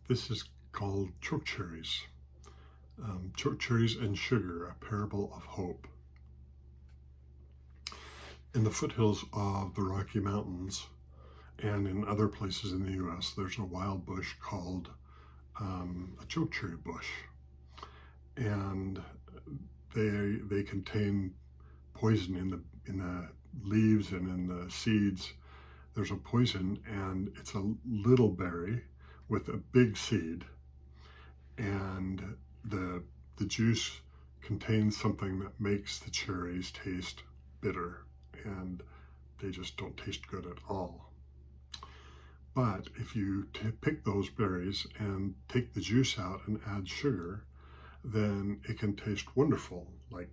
This is called choke cherries. Choke cherries and sugar, a parable of hope. In the foothills of the Rocky Mountains and in other places in the U.S., there's a wild bush called a choke cherry bush, and they contain poison in the leaves and in the seeds. There's a poison, and it's a little berry with a big seed, and the juice contains something that makes the cherries taste bitter, and they just don't taste good at all. But if you pick those berries and take the juice out and add sugar, then it can taste wonderful, like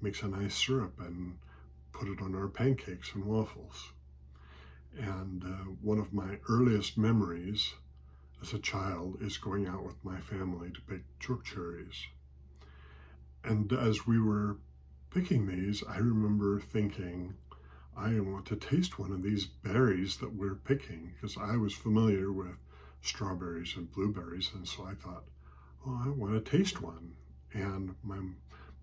makes a nice syrup, and put it on our pancakes and waffles. And one of my earliest memories as a child is going out with my family to pick choke cherries. And as we were picking these, I remember thinking, I want to taste one of these berries that we're picking, because I was familiar with strawberries and blueberries, and so I thought, oh, I want to taste one. And my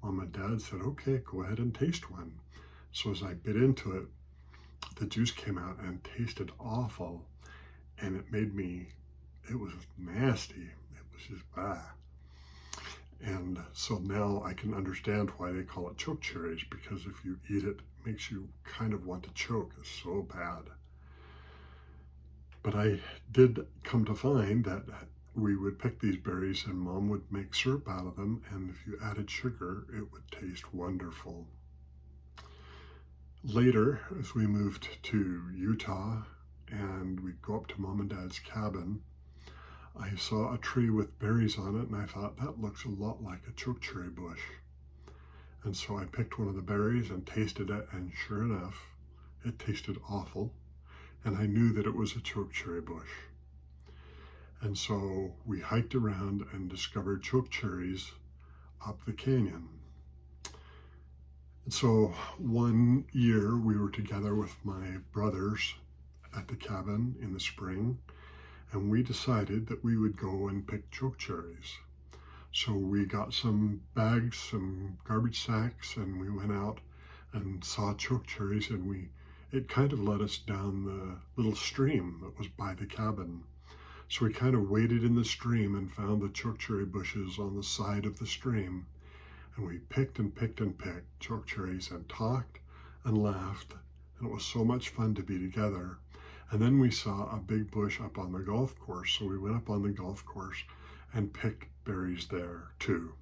mom and dad said, okay, go ahead and taste one. So as I bit into it, the juice came out and tasted awful, and it was nasty. It was just bad. And so now I can understand why they call it choke cherries, because if you eat it, it makes you kind of want to choke. It's so bad. But I did come to find that we would pick these berries and Mom would make syrup out of them, and if you added sugar, it would taste wonderful. Later, as we moved to Utah and we'd go up to Mom and Dad's cabin, I saw a tree with berries on it, and I thought, that looks a lot like a choke cherry bush. And so I picked one of the berries and tasted it, and sure enough, it tasted awful, and I knew that it was a choke cherry bush. And so we hiked around and discovered choke cherries up the canyon. And so one year we were together with my brothers at the cabin in the spring, and we decided that we would go and pick choke cherries. So we got some bags, some garbage sacks, and we went out and saw choke cherries, and it kind of led us down the little stream that was by the cabin. So we kind of waded in the stream and found the choke cherry bushes on the side of the stream, and we picked and picked and picked choke cherries and talked and laughed, and it was so much fun to be together. And then we saw a big bush up on the golf course, so we went up on the golf course and picked berries there too.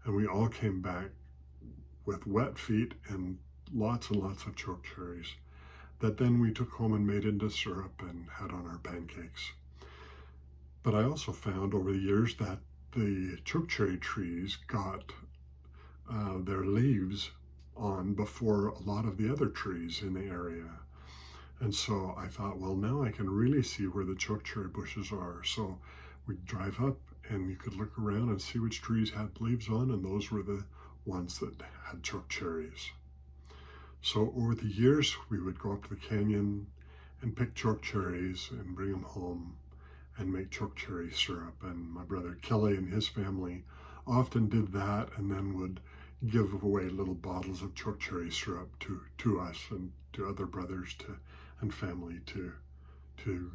And we all came back with wet feet and lots of choke cherries that then we took home and made into syrup and had on our pancakes. But I also found over the years that the choke cherry trees got their leaves on before a lot of the other trees in the area. And so I thought, well, now I can really see where the choke cherry bushes are. So we'd drive up and you could look around and see which trees had leaves on, and those were the ones that had choke cherries. So over the years, we would go up to the canyon and pick choke cherries and bring them home and make choke cherry syrup. And my brother Kelly and his family often did that, and then would give away little bottles of choke cherry syrup to us and to other brothers and family to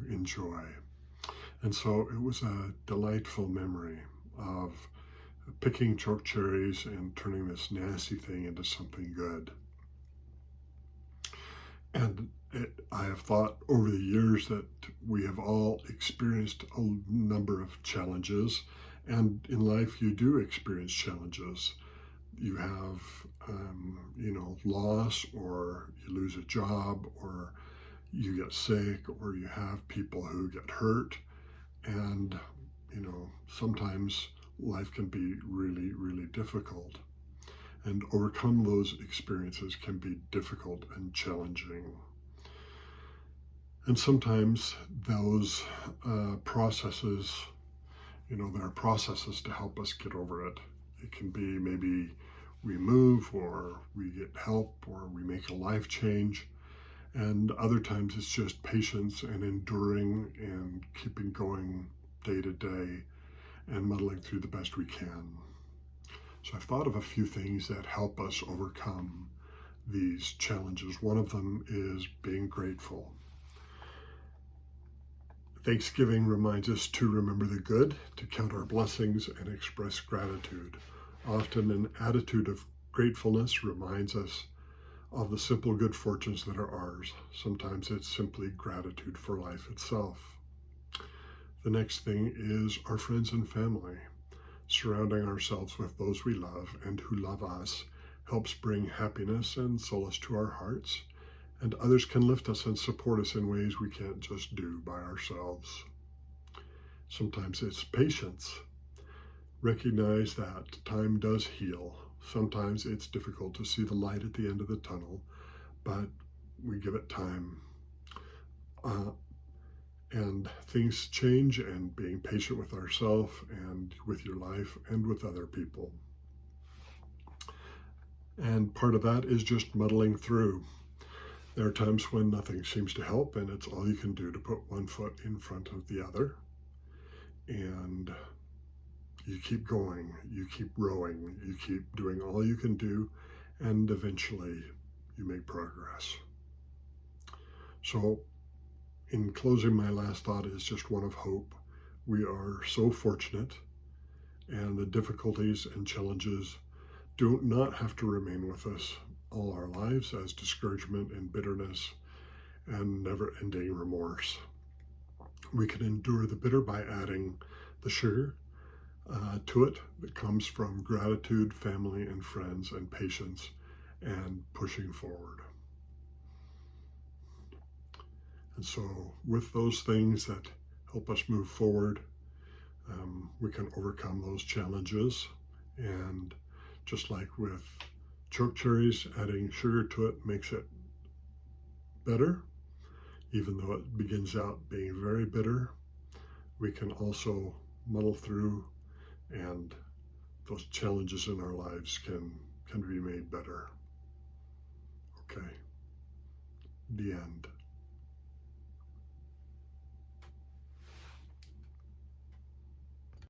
enjoy. And so it was a delightful memory of picking choke cherries and turning this nasty thing into something good. And I have thought over the years that we have all experienced a number of challenges, and in life you do experience challenges. You have, loss, or you lose a job, or you get sick, or you have people who get hurt. And, sometimes life can be really, really difficult. And overcome those experiences can be difficult and challenging. And sometimes those processes, there are processes to help us get over it. It can be maybe we move, or we get help, or we make a life change. And other times it's just patience and enduring and keeping going day to day and muddling through the best we can. So I've thought of a few things that help us overcome these challenges. One of them is being grateful. Thanksgiving reminds us to remember the good, to count our blessings, and express gratitude. Often an attitude of gratefulness reminds us of the simple good fortunes that are ours. Sometimes it's simply gratitude for life itself. The next thing is our friends and family. Surrounding ourselves with those we love and who love us helps bring happiness and solace to our hearts, and others can lift us and support us in ways we can't just do by ourselves. Sometimes it's patience. Recognize that time does heal. Sometimes it's difficult to see the light at the end of the tunnel, but we give it time. And things change, and being patient with ourselves and with your life and with other people. And part of that is just muddling through. There are times when nothing seems to help, and it's all you can do to put one foot in front of the other. And you keep going, you keep rowing, you keep doing all you can do, and eventually you make progress. So in closing, my last thought is just one of hope. We are so fortunate, and the difficulties and challenges do not have to remain with us all our lives as discouragement and bitterness and never-ending remorse. We can endure the bitter by adding the sugar to it that comes from gratitude, family and friends, and patience, and pushing forward. And so with those things that help us move forward, we can overcome those challenges. And just like with choke cherries, adding sugar to it makes it better. Even though it begins out being very bitter, we can also muddle through, and those challenges in our lives can be made better. Okay, the end.